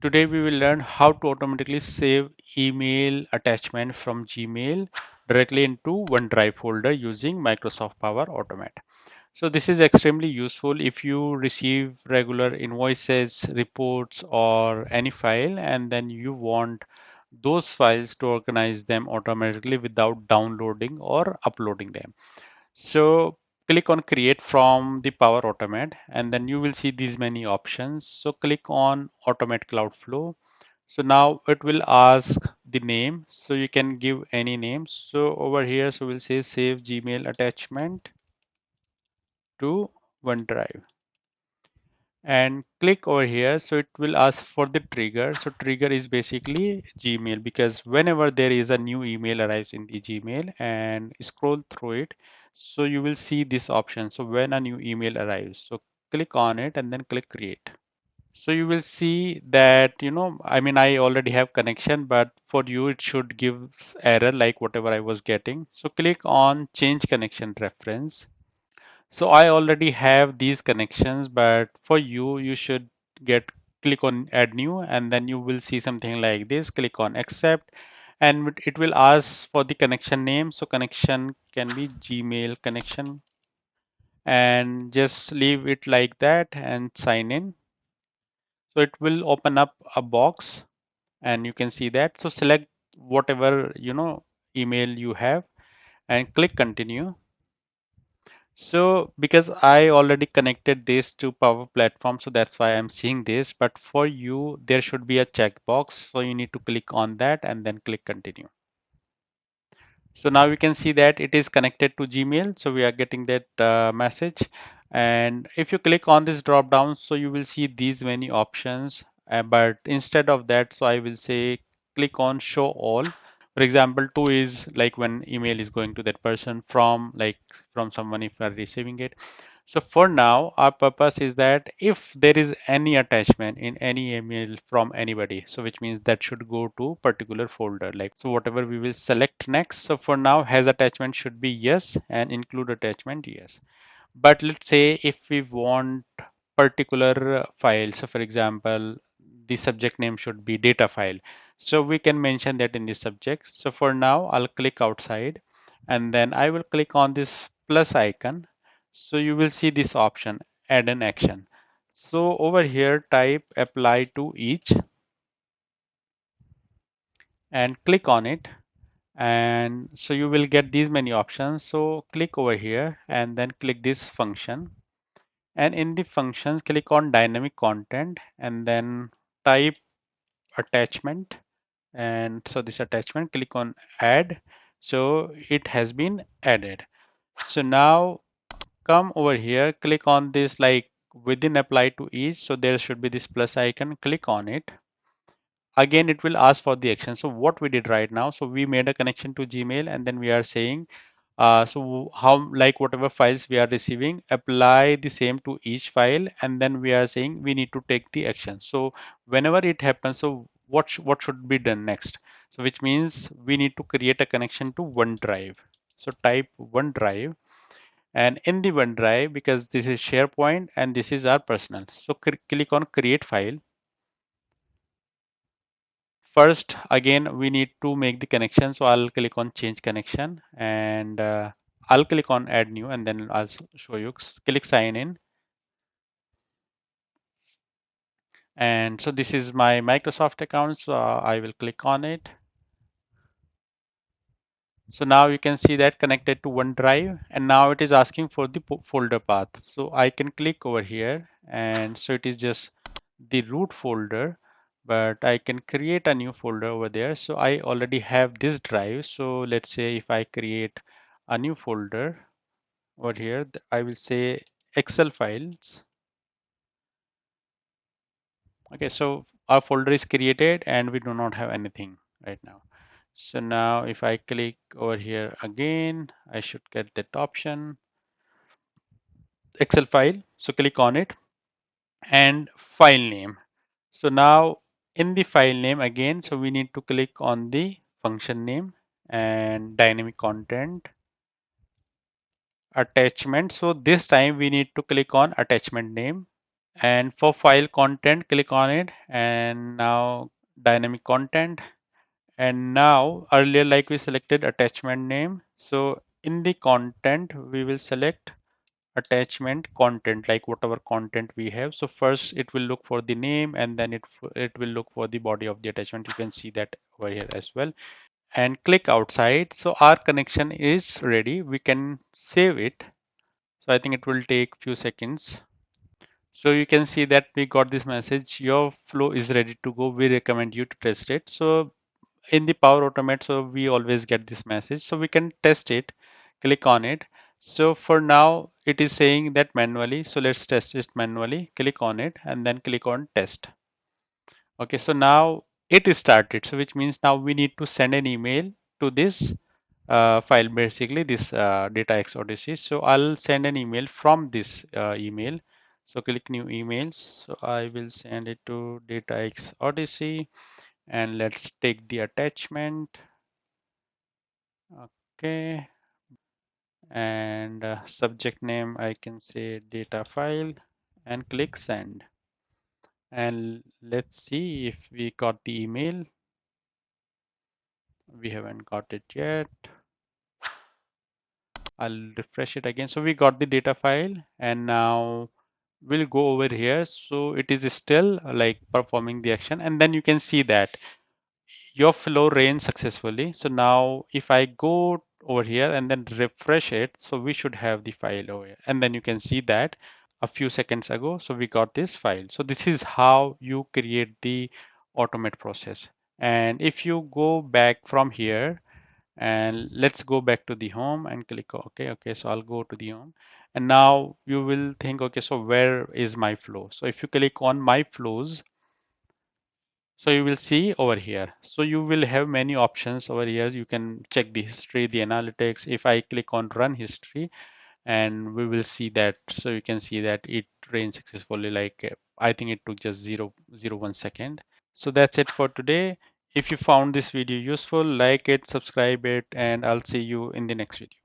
Today we will learn how to automatically save email attachment from Gmail directly into OneDrive folder using Microsoft Power Automate. So this is extremely useful if you receive regular invoices, reports, or any file, and then you want those files to organize them automatically without downloading or uploading them. So click on create from the Power Automate, and then you will see these many options. So click on Automate Cloud Flow. So now it will ask the name. So you can give any name. So over here, so we'll say save Gmail attachment to OneDrive and click over here. So it will ask for the trigger. So trigger is basically Gmail, because whenever there is a new email arrives in the Gmail and scroll through it, so you will see this option. So when a new email arrives, so click on it and then click create. So you will see that, I mean, I already have connection, but for you, it should give error like whatever I was getting. So click on change connection reference. So I already have these connections, but for you, you should get click on add new, and then you will see something like this. Click on accept, and it will ask for the connection name. So connection can be Gmail connection, and just leave it like that and sign in. So it will open up a box, and you can see that. So select whatever email you have and click continue. So because I already connected this to Power Platform, so that's why I'm seeing this. But for you, there should be a checkbox. So you need to click on that and then click continue. So now we can see that it is connected to Gmail. So we are getting that message. And if you click on this drop down, so you will see these many options. But instead of that, so I will say click on show all. For example, two is like when email is going to that person, from like from someone if you are receiving it. So for now, our purpose is that if there is any attachment in any email from anybody, so which means that should go to particular folder. Like, so whatever we will select next. So for now, has attachment should be yes, and include attachment yes. But let's say if we want particular file, so for example, the subject name should be data file. So we can mention that in the subject. So for now, I'll click outside, and then I will click on this plus icon. So you will see this option, add an action. So over here, type apply to each and click on it. And so you will get these many options. So click over here and then click this function. And in the functions, click on dynamic content and then type attachment. And so this attachment, click on add. So it has been added. So now come over here, click on this like within apply to each. So there should be this plus icon, click on it. Again, it will ask for the action. So what we did right now, so we made a connection to Gmail and then we are saying, so how like whatever files we are receiving, apply the same to each file, and then we are saying we need to take the action. So whenever it happens, so what should be done next? So which means we need to create a connection to OneDrive. So type OneDrive, and in the OneDrive, because this is SharePoint and this is our personal, so click on create file. First, again, we need to make the connection. So I'll click on change connection, and I'll click on add new, and then I'll show you. Click sign in. And so this is my Microsoft account. So I will click on it. So now you can see that connected to OneDrive, and now it is asking for the folder path. So I can click over here, and so it is just the root folder, but I can create a new folder over there. So I already have this drive. So let's say if I create a new folder over here, I will say Excel files. Okay, so our folder is created and we do not have anything right now. So now if I click over here again, I should get that option, Excel file. So click on it and file name. So now in the file name again, so we need to click on the function name and dynamic content attachment. So this time we need to click on attachment name. And for file content, click on it, and now dynamic content. And now earlier, like we selected attachment name, so in the content we will select attachment content, like whatever content we have. So first it will look for the name, and then it will look for the body of the attachment. You can see that over here as well. And click outside. So our connection is ready. We can save it. So I think it will take few seconds. So you can see that we got this message, your flow is ready to go. We recommend you to test it. So in the Power Automate, so we always get this message. So we can test it, click on it. So for now, it is saying that manually. So let's test it manually. Click on it and then click on test. Okay, so now it is started. So which means now we need to send an email to this file, basically this data Odyssey. So I'll send an email from this email. So click new emails. So I will send it to data Odyssey, and let's take the attachment. Okay, and subject name I can say data file, and click send. And let's see if we got the email. We haven't got it yet. I'll refresh it again. So we got the data file, and now we'll go over here. So it is still like performing the action, and then you can see that your flow ran successfully. So now if I go over here and then refresh it, so we should have the file over here. And then you can see that a few seconds ago, so we got this file. So this is how you create the automate process. And if you go back from here, and let's go back to the home and click okay. So I'll go to the home, and now you will think, okay, so where is my flow? So if you click on my flows, so you will see over here. So you will have many options over here. You can check the history, the analytics. If I click on run history, and we will see that, so you can see that it ran successfully, like I think it took just 0.01 second. So that's it for today. If you found this video useful, like it, subscribe it, and I'll see you in the next video.